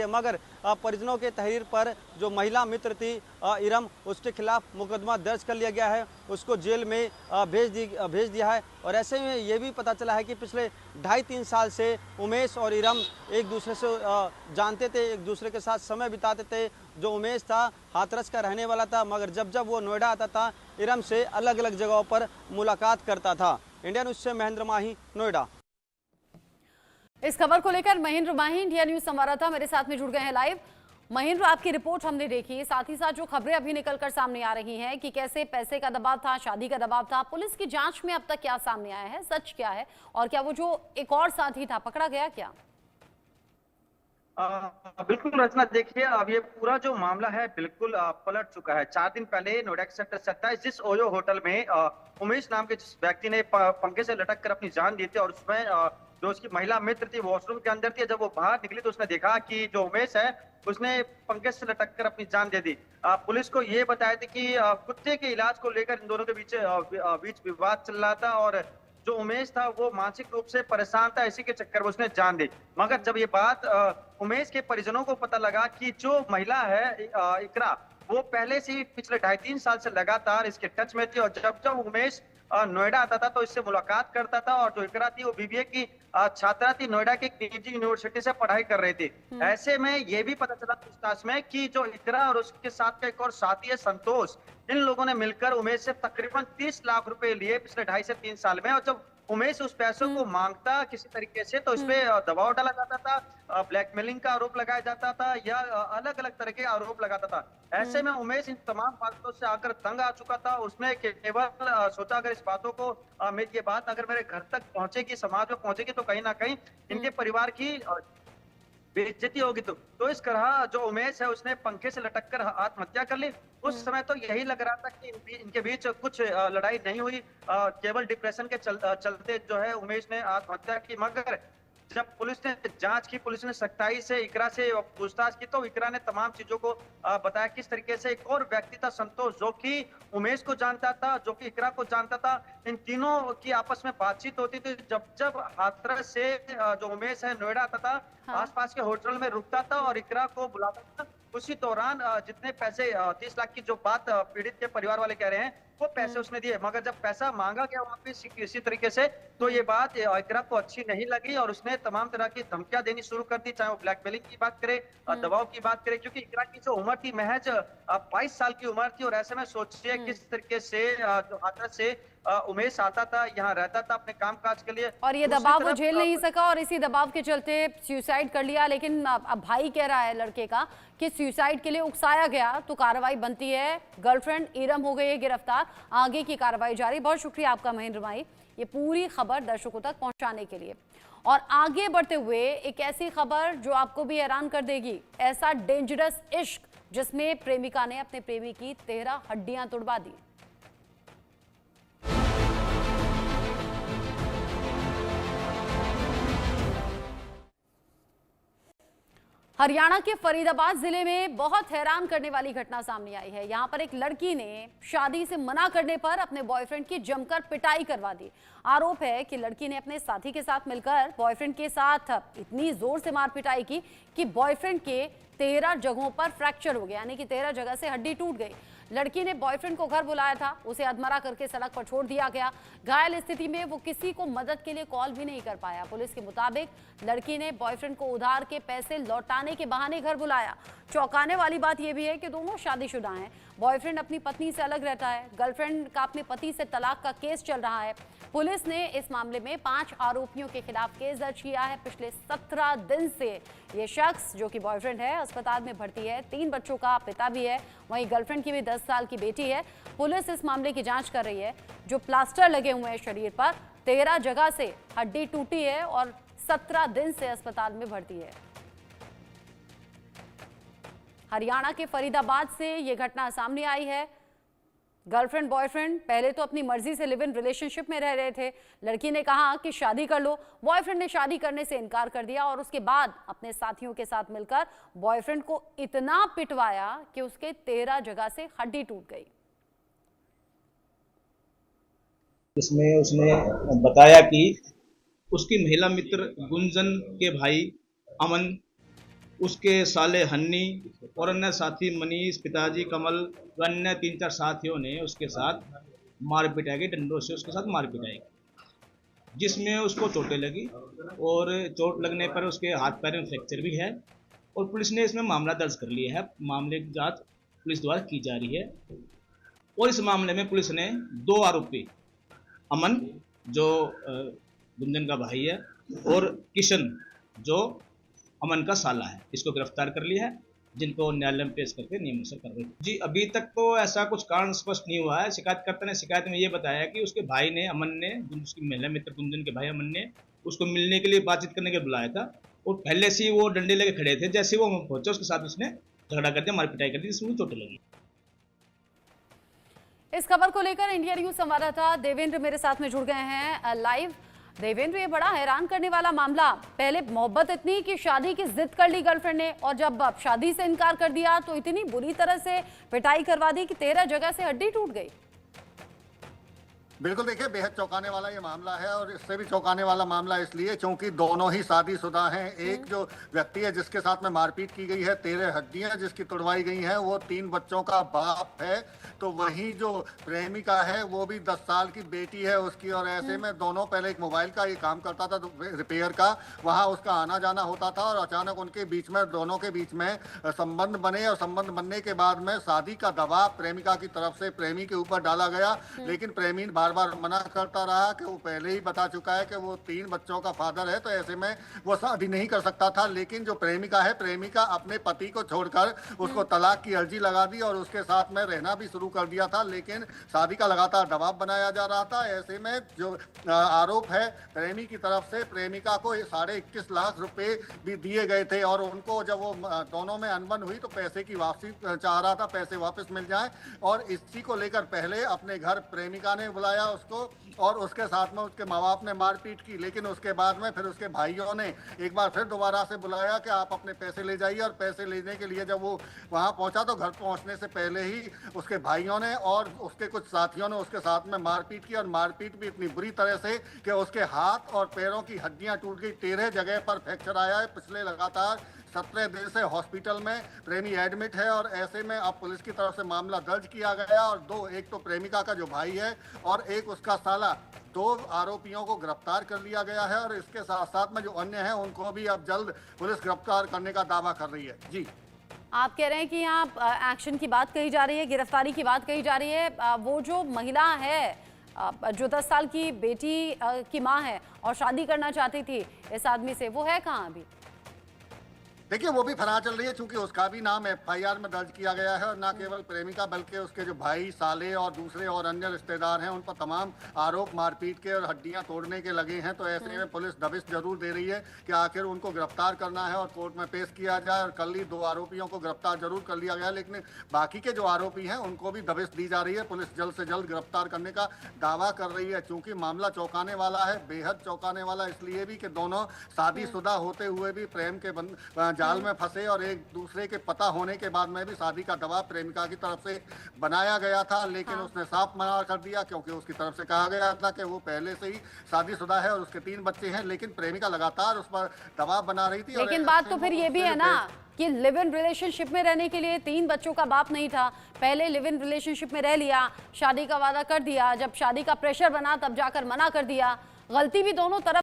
है, मगर परिजनों के तहरीर पर जो महिला मित्र थी इरम, उसके खिलाफ मुकदमा दर्ज कर लिया गया है, उसको जेल में भेज दिया है। और ऐसे में ये भी पता चला है कि पिछले 2.5-3 साल से उमेश और इरम एक दूसरे से जानते थे, एक दूसरे के साथ समय बिताते थे। जो उमेश था हाथरस का रहने वाला था, मगर जब जब वो नोएडा आता था इरम से अलग अलग जगहों पर मुलाकात करता था। इंडिया न्यूज से महेंद्र माही, नोएडा। इस खबर को लेकर महेंद्र माही, इंडिया न्यूज संवाददाता, मेरे साथ में जुड़ गए हैं लाइव। महेंद्र, आपकी रिपोर्ट हमने देखी, साथ ही साथ जो खबरें अभी निकलकर सामने आ रही हैं कि कैसे पैसे का दबाव था, शादी का दबाव था, पुलिस की जांच में अब तक क्या सामने आया है, सच क्या है, और क्या वो जो एक और साथी था पकड़ा गया क्या? बिल्कुल रचना, देखिए अब ये पूरा जो मामला है बिल्कुल पलट चुका है। 4 दिन पहले नोएडा के सेक्टर 27 जिस ओयो होटल में उमेश नाम के जिस व्यक्ति ने पंखे से लटक कर अपनी जान दी थी, और उसमें जो उसकी महिला मित्र थी वॉशरूम के अंदर थी। जब वो बाहर निकली तो उसने देखा कि जो उमेश है उसने पंखे से लटक कर अपनी जान दे दी। पुलिस को ये बताया था कि कुत्ते के इलाज को लेकर इन दोनों के बीच विवाद चल रहा था, और जो उमेश था वो मानसिक रूप से परेशान था, इसी के चक्कर में उसने जान दी। मगर जब ये बात उमेश के परिजनों को पता लगा कि जो महिला है इकरा, वो पहले से ही पिछले 2.5-3 साल से लगातार इसके टच में थी, और जब जब उमेश नोएडा आता था तो इससे मुलाकात करता था। और जो इकरा थी वो बीबीए की छात्रा थी, नोएडा की निजी यूनिवर्सिटी से पढ़ाई कर रही थी। ऐसे में ये भी पता चला पूछताछ में कि जो इकरा और उसके साथ का एक और साथी है संतोष, इन लोगों ने मिलकर उमेश से तकरीबन 30 लाख रुपए लिए पिछले 2.5 से 3 साल में। और जब उमेश उस पैसों को मांगता किसी तरीके से तो इसमें दबाव डाला जाता था, ब्लैकमेलिंग का आरोप लगाया जाता था, या अलग अलग तरह के आरोप लगाता था। ऐसे में उमेश इन तमाम बातों से आकर तंग आ चुका था। उसने केवल सोचा अगर इस बातों को ये बात अगर मेरे घर तक पहुंचेगी, समाज में पहुंचेगी, तो कहीं ना कहीं इनके परिवार की बेइज्जती होगी। तो इस तरह जो उमेश है उसने पंखे से लटक कर आत्महत्या कर ली। उस समय तो यही लग रहा था कि इनके बीच कुछ लड़ाई नहीं हुई, केवल डिप्रेशन के चलते जो है उमेश ने आत्महत्या की। मगर जब पुलिस ने जांच की, पुलिस ने सख्ताई से इकरा से पूछताछ की, तो इकरा ने तमाम चीजों को बताया। किस तरीके से एक और व्यक्ति था संतोष, जो कि उमेश को जानता था, जो कि इकरा को जानता था। इन तीनों की आपस में बातचीत होती थी। जब जब हाथरस से जो उमेश है नोएडा आता था, हाँ। आसपास के होटल में रुकता था और इकरा को बुलाता था। उसी दौरान जितने पैसे 30 लाख की जो बात पीड़ित के परिवार वाले कह रहे हैं, वो पैसे उसने दिए। मगर जब पैसा मांगा गया वापस किसी तरीके से, तो ये बात इकरा को अच्छी नहीं लगी और उसने तमाम तरह की धमकियां देनी शुरू कर दी, चाहे वो ब्लैकमेलिंग की बात करे, दबाव की बात करे। क्योंकि इकरा की जो उम्र थी महज 22 साल की उम्र थी, और ऐसे में सोचिए किस तरीके से जो हाथरस से उमेश आता था, यहाँ रहता था अपने काम काज के लिए, और ये दबाव वो झेल नहीं सका और इसी दबाव के चलते सुसाइड कर लिया। लेकिन अब भाई कह रहा है लड़के का कि सुसाइड के लिए उकसाया गया, तो कार्रवाई बनती है। गर्लफ्रेंड इरम हो गई है गिरफ्तार, आगे की कार्रवाई जारी। बहुत शुक्रिया आपका महेंद्र भाई, ये पूरी खबर दर्शकों तक पहुंचाने के लिए। और आगे बढ़ते हुए एक ऐसी खबर जो आपको भी हैरान कर देगी, ऐसा डेंजरस इश्क जिसमें प्रेमिका ने अपने प्रेमी की 13 हड्डियां तुड़वा दी। हरियाणा के फरीदाबाद जिले में बहुत हैरान करने वाली घटना सामने आई है। यहां पर एक लड़की ने शादी से मना करने पर अपने बॉयफ्रेंड की जमकर पिटाई करवा दी। आरोप है कि लड़की ने अपने साथी के साथ मिलकर बॉयफ्रेंड के साथ इतनी जोर से मार पिटाई की कि बॉयफ्रेंड के 13 जगहों पर फ्रैक्चर हो गया, यानी कि 13 जगह से हड्डी टूट गई। लड़की ने बॉयफ्रेंड को घर बुलाया था, उसे अधमरा करके सड़क पर छोड़ दिया गया। घायल स्थिति में वो किसी को मदद के लिए कॉल भी नहीं कर पाया। पुलिस के मुताबिक लड़की ने बॉयफ्रेंड को उधार के पैसे लौटाने के बहाने घर बुलाया। चौंकाने वाली बात यह भी है कि दोनों शादीशुदा हैं। बॉयफ्रेंड अपनी पत्नी से अलग रहता है, गर्लफ्रेंड का अपने पति से तलाक का केस चल रहा है। पुलिस ने इस मामले में 5 आरोपियों के खिलाफ केस दर्ज किया है। पिछले 17 दिन से ये शख्स जो कि बॉयफ्रेंड है अस्पताल में भर्ती है, 3 बच्चों का पिता भी है, वहीं गर्लफ्रेंड की भी 10 साल की बेटी है। पुलिस इस मामले की जांच कर रही है। जो प्लास्टर लगे हुए हैं शरीर पर, 13 जगह से हड्डी टूटी है और 17 दिन से अस्पताल में भर्ती है। हरियाणा के फरीदाबाद से ये घटना सामने आई है। गर्लफ्रेंड बॉयफ्रेंड पहले तो अपनी मर्जी से लिव इन रिलेशनशिप में रह रहे थे। लड़की ने कहा कि शादी कर लो, बॉयफ्रेंड ने शादी करने से इनकार कर दिया और उसके बाद अपने साथियों के साथ मिलकर बॉयफ्रेंड को इतना पिटवाया कि उसके 13 जगह से हड्डी टूट गई। इसमें उसने बताया कि उसकी महिला मित्र गुंजन के भाई अमन उसके साले हन्नी और अन्य साथी मनीष, पिताजी कमल व अन्य 3-4 साथियों ने उसके साथ मार पिटाई की, डंडों से उसके साथ मार पिटाई, जिसमें उसको चोटें लगी और चोट लगने पर उसके हाथ पैर में फ्रैक्चर भी है और पुलिस ने इसमें मामला दर्ज कर लिया है। मामले की जांच पुलिस द्वारा की जा रही है और इस मामले में पुलिस ने 2 आरोपी अमन जो गुंजन का भाई है और किशन जो अमन का साला है, इसको गिरफ्तार कर लिया है, जिनको न्यायालय में पेश करके नियमानुसार कार्रवाई। जी अभी तक तो ऐसा कुछ कारण स्पष्ट नहीं हुआ है। शिकायतकर्ता ने शिकायत में ये बताया कि उसके भाई ने, अमन ने, उसकी महिला मित्र गुंजन के भाई अमन ने उसको मिलने के लिए बातचीत करने के लिए बुलाया था और पहले से ही वो डंडे लेके खड़े थे। जैसे वो पहुंचे उसके साथ उसने झगड़ा कर दिया, मारपिटाई कर दी, जिसमें चोटें लगी। इस खबर को लेकर इंडिया न्यूज संवाददाता देवेंद्र मेरे साथ में जुड़ गए हैं लाइव। देवेंद्र, ये बड़ा हैरान करने वाला मामला, पहले मोहब्बत इतनी कि शादी की जिद कर ली गर्लफ्रेंड ने और जब शादी से इनकार कर दिया तो इतनी बुरी तरह से पिटाई करवा दी कि 13 जगह से हड्डी टूट गई। बिल्कुल, देखिए बेहद चौंकाने वाला ये मामला है और इससे भी चौंकाने वाला मामला इसलिए क्योंकि दोनों ही शादीशुदा हैं। एक जो व्यक्ति है जिसके साथ में मारपीट की गई है, 13 हड्डियां जिसकी तुड़वाई गई हैं, वो 3 बच्चों का बाप है। तो वहीं जो प्रेमिका है वो भी 10 साल की बेटी है उसकी। और ऐसे में दोनों पहले एक मोबाइल का ये काम करता था रिपेयर का, वहाँ उसका आना जाना होता था और अचानक उनके बीच में, दोनों के बीच में संबंध बने और संबंध बनने के बाद में शादी का दबाव प्रेमिका की तरफ से प्रेमी के ऊपर डाला गया। लेकिन प्रेमी बार बार मना करता रहा कि वो पहले ही बता चुका है कि वो 3 बच्चों का फादर है, तो ऐसे में वो शादी नहीं कर सकता था। लेकिन जो प्रेमिका है, प्रेमिका अपने पति को छोड़कर उसको तलाक की अर्जी लगा दी और उसके साथ में रहना भी शुरू कर दिया था। लेकिन शादी का लगातार दबाव बनाया जा रहा था। ऐसे में जो आरोप है प्रेमी की तरफ से, प्रेमिका को 21.5 लाख रुपए भी दिए गए थे और उनको जब वो दोनों में अनबन हुई तो पैसे की वापसी चाह रहा था, पैसे वापस मिल जाए। और इसी को लेकर पहले अपने घर प्रेमिका ने बुलाया उसको और उसके साथ में उसके माँ बाप ने मारपीट की। लेकिन उसके बाद में फिर उसके भाइयों ने एक बार फिर दोबारा से बुलाया कि आप अपने पैसे ले जाइए। और पैसे लेने के लिए जब वो वहाँ पहुँचा तो घर पहुँचने से पहले ही उसके भाइयों ने और उसके कुछ साथियों ने उसके साथ में मारपीट की और मारपीट भी इतनी बुरी तरह से कि उसके हाथ और पैरों की हड्डियाँ टूट गई। 13 जगह पर फ्रैक्चर आया है। पिछले लगातार 17 दिन से हॉस्पिटल में प्रेमी एडमिट है और ऐसे में अब पुलिस की तरफ से मामला दर्ज किया गया और 2, एक तो प्रेमिका का जो भाई है और एक उसका साला, 2 आरोपियों को गिरफ्तार कर लिया गया है। और इसके साथ साथ में जो अन्य हैं उनको भी अब जल्द पुलिस गिरफ्तार करने का दावा कर रही है। जी, आप कह रहे हैं कि यहाँ एक्शन की बात कही जा रही है, गिरफ्तारी की बात कही जा रही है। वो जो महिला है जो 10 साल की बेटी की माँ है और शादी करना चाहती थी इस आदमी से, वो है कहाँ अभी? देखिए वो भी फरार चल रही है क्योंकि उसका भी नाम FIR में दर्ज किया गया है। और न केवल प्रेमिका बल्कि उसके जो भाई, साले और दूसरे और अन्य रिश्तेदार हैं उन पर तमाम आरोप मारपीट के और हड्डियां तोड़ने के लगे हैं। तो ऐसे में पुलिस दबिश जरूर दे रही है कि आखिर उनको गिरफ्तार करना है और कोर्ट में पेश किया जाए। और कल ही 2 आरोपियों को गिरफ्तार जरूर कर लिया गया, लेकिन बाकी के जो आरोपी हैं उनको भी दबिश दी जा रही है। पुलिस जल्द से जल्द गिरफ्तार करने का दावा कर रही है। चूंकि मामला चौंकाने वाला है, बेहद चौंकाने वाला इसलिए भी कि दोनों शादीशुदा होते हुए भी प्रेम के जाल में फंसे और एक दूसरे के पता होने के बाद में भी शादी का दबाव प्रेमिका की तरफ से बनाया गया था। लेकिन उसने साफ मना कर दिया क्योंकि उसकी तरफ से कहा गया था कि वो पहले से ही शादीशुदा है और उसके 3 बच्चे हैं। लेकिन प्रेमिका लगातार उस पर दबाव बना रही थी। लेकिन बात तो फिर ये भी है ना कि लिव इन रिलेशनशिप में रहने के लिए 3 बच्चों का बाप नहीं था। पहले लिव इन रिलेशनशिप में रह लिया, शादी का वादा कर दिया, जब शादी का प्रेशर बना तब जाकर मना कर दिया। गलती भी दोनों तरफ